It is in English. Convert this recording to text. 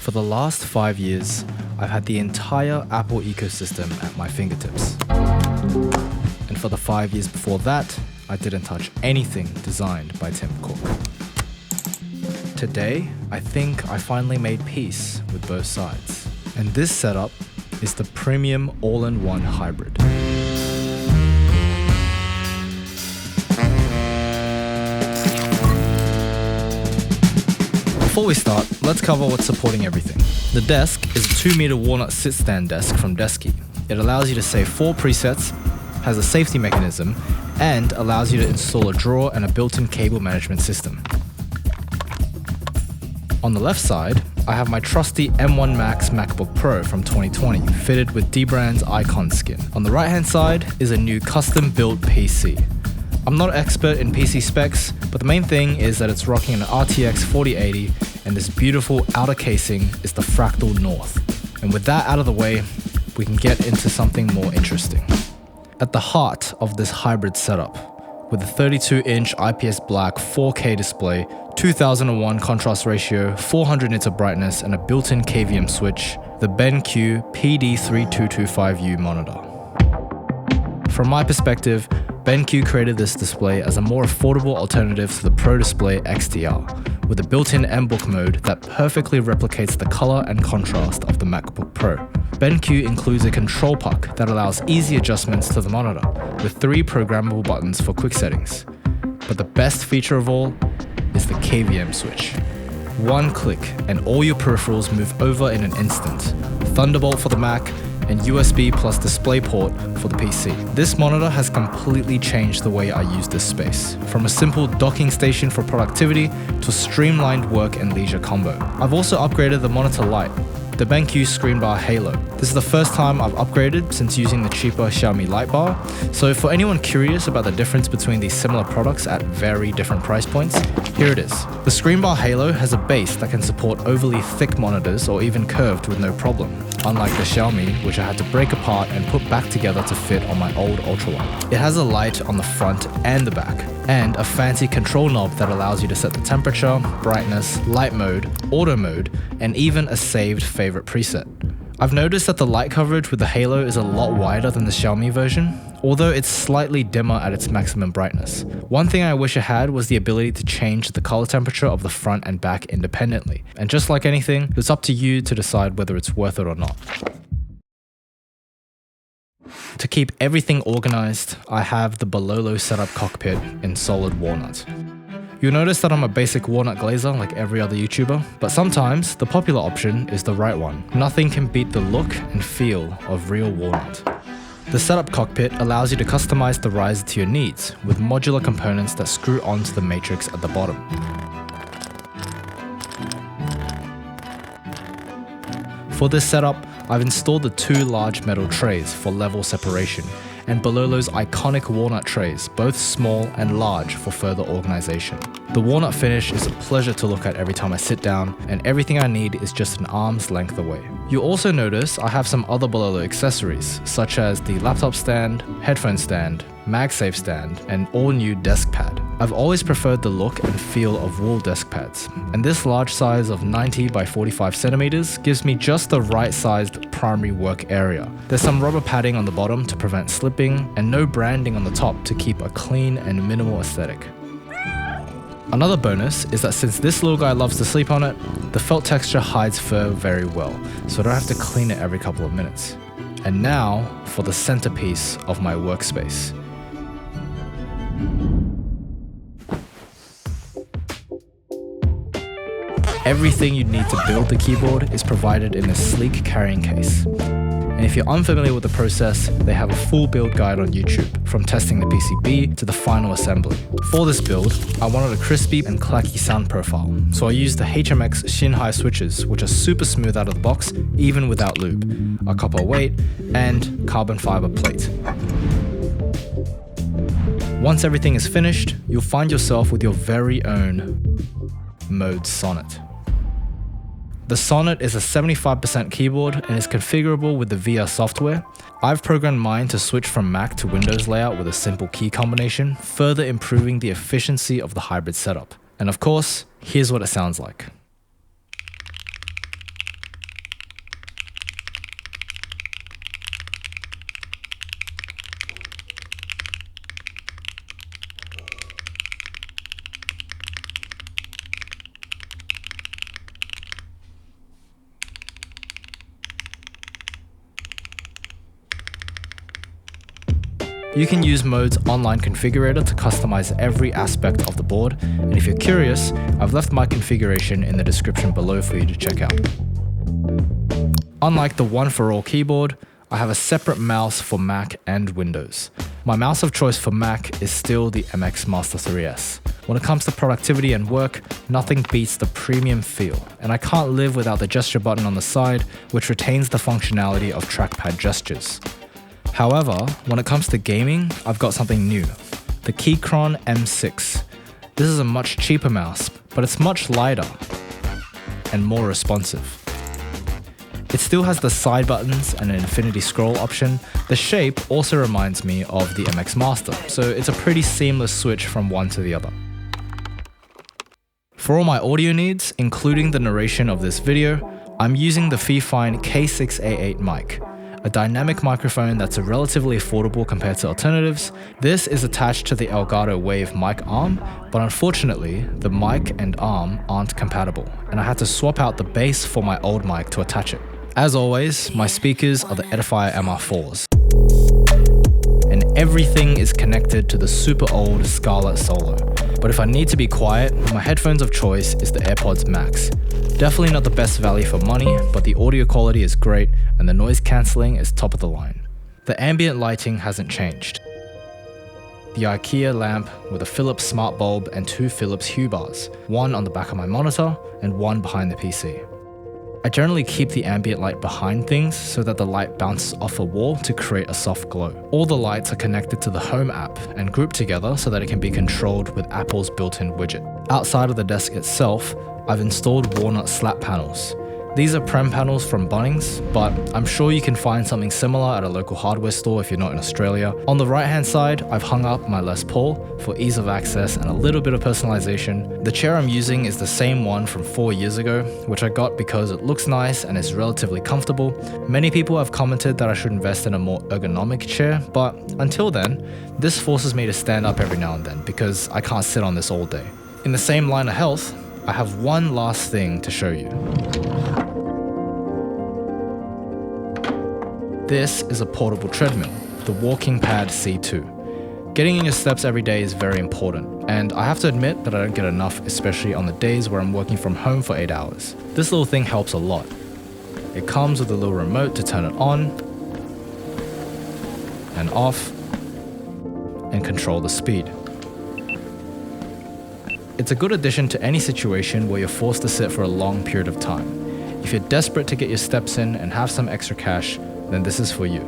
For the last 5 years, I've had the entire Apple ecosystem at my fingertips. And for the 5 years before that, I didn't touch anything designed by Tim Cook. Today, I think I finally made peace with both sides. And this setup is the premium all-in-one hybrid. Before we start, let's cover what's supporting everything. The desk is a 2-meter Walnut sit-stand desk from Desky. It allows you to save 4 presets, has a safety mechanism, and allows you to install a drawer and a built-in cable management system. On the left side, I have my trusty M1 Max MacBook Pro from 2020, fitted with Dbrand's icon skin. On the right-hand side is a new custom-built PC. I'm not an expert in PC specs, but the main thing is that it's rocking an RTX 4080, and this beautiful outer casing is the Fractal North. And with that out of the way, we can get into something more interesting. At the heart of this hybrid setup, with a 32-inch IPS black 4K display, 2001 contrast ratio, 400 nits of brightness, and a built-in KVM switch, the BenQ PD3225U monitor. From my perspective, BenQ created this display as a more affordable alternative to the Pro Display XDR, with a built-in M-Book mode that perfectly replicates the color and contrast of the MacBook Pro. BenQ includes a control puck that allows easy adjustments to the monitor, with 3 programmable buttons for quick settings. But the best feature of all is the KVM switch. One click and all your peripherals move over in an instant. Thunderbolt for the Mac, and USB plus DisplayPort for the PC. This monitor has completely changed the way I use this space, from a simple docking station for productivity to a streamlined work and leisure combo. I've also upgraded the monitor light, the BenQ Screen Bar Halo. This is the first time I've upgraded since using the cheaper Xiaomi light bar, so for anyone curious about the difference between these similar products at very different price points, here it is. The Screen Bar Halo has a base that can support overly thick monitors or even curved with no problem, unlike the Xiaomi, which I had to break apart and put back together to fit on my old ultrawide. It has a light on the front and the back, and a fancy control knob that allows you to set the temperature, brightness, light mode, auto mode, and even a saved favorite preset. I've noticed that the light coverage with the Halo is a lot wider than the Xiaomi version, although it's slightly dimmer at its maximum brightness. One thing I wish it had was the ability to change the color temperature of the front and back independently. And just like anything, it's up to you to decide whether it's worth it or not. To keep everything organized, I have the Balolo setup cockpit in solid walnut. You'll notice that I'm a basic walnut glazer like every other YouTuber, but sometimes the popular option is the right one. Nothing can beat the look and feel of real walnut. The setup cockpit allows you to customize the Ryzen to your needs, with modular components that screw onto the matrix at the bottom. For this setup, I've installed the 2 large metal trays for level separation, and Balolo's iconic walnut trays, both small and large for further organization. The walnut finish is a pleasure to look at every time I sit down, and everything I need is just an arm's length away. You'll also notice I have some other Balolo accessories, such as the laptop stand, headphone stand, MagSafe stand, and all-new desk pad. I've always preferred the look and feel of wool desk pads, and this large size of 90 by 45 centimeters gives me just the right sized primary work area. There's some rubber padding on the bottom to prevent slipping, and no branding on the top to keep a clean and minimal aesthetic. Another bonus is that since this little guy loves to sleep on it, the felt texture hides fur very well, so I don't have to clean it every couple of minutes. And now for the centerpiece of my workspace. Everything you need to build the keyboard is provided in a sleek carrying case. And if you're unfamiliar with the process, they have a full build guide on YouTube, from testing the PCB to the final assembly. For this build, I wanted a crispy and clacky sound profile, so I used the HMX Shinhai switches, which are super smooth out of the box, even without lube, a copper weight, and carbon fiber plate. Once everything is finished, you'll find yourself with your very own mode Sonnet. The Sonnet is a 75% keyboard and is configurable with the VR software. I've programmed mine to switch from Mac to Windows layout with a simple key combination, further improving the efficiency of the hybrid setup. And of course, here's what it sounds like. You can use Mode's online configurator to customize every aspect of the board, and if you're curious, I've left my configuration in the description below for you to check out. Unlike the one-for-all keyboard, I have a separate mouse for Mac and Windows. My mouse of choice for Mac is still the MX Master 3S. When it comes to productivity and work, nothing beats the premium feel, and I can't live without the gesture button on the side, which retains the functionality of trackpad gestures. However, when it comes to gaming, I've got something new, the Keychron M6. This is a much cheaper mouse, but it's much lighter and more responsive. It still has the side buttons and an infinity scroll option. The shape also reminds me of the MX Master, so it's a pretty seamless switch from one to the other. For all my audio needs, including the narration of this video, I'm using the Fifine K6A8 mic, a dynamic microphone that's relatively affordable compared to alternatives. This is attached to the Elgato Wave mic arm, but unfortunately, the mic and arm aren't compatible, and I had to swap out the base for my old mic to attach it. As always, my speakers are the Edifier MR4s. And everything is connected to the super old Scarlett Solo. But if I need to be quiet, my headphones of choice is the AirPods Max. Definitely not the best value for money, but the audio quality is great and the noise cancelling is top of the line. The ambient lighting hasn't changed. The IKEA lamp with a Philips smart bulb and two Philips Hue bars, one on the back of my monitor and one behind the PC. I generally keep the ambient light behind things so that the light bounces off a wall to create a soft glow. All the lights are connected to the Home app and grouped together so that it can be controlled with Apple's built-in widget. Outside of the desk itself, I've installed Walnut slat panels. These are Prem panels from Bunnings, but I'm sure you can find something similar at a local hardware store if you're not in Australia. On the right hand side, I've hung up my Les Paul for ease of access and a little bit of personalization. The chair I'm using is the same one from 4 years ago, which I got because it looks nice and is relatively comfortable. Many people have commented that I should invest in a more ergonomic chair, but until then, this forces me to stand up every now and then because I can't sit on this all day. In the same line of health, I have one last thing to show you. This is a portable treadmill, the Walkingpad C2. Getting in your steps every day is very important, and I have to admit that I don't get enough, especially on the days where I'm working from home for 8 hours. This little thing helps a lot. It comes with a little remote to turn it on and off and control the speed. It's a good addition to any situation where you're forced to sit for a long period of time. If you're desperate to get your steps in and have some extra cash, then this is for you.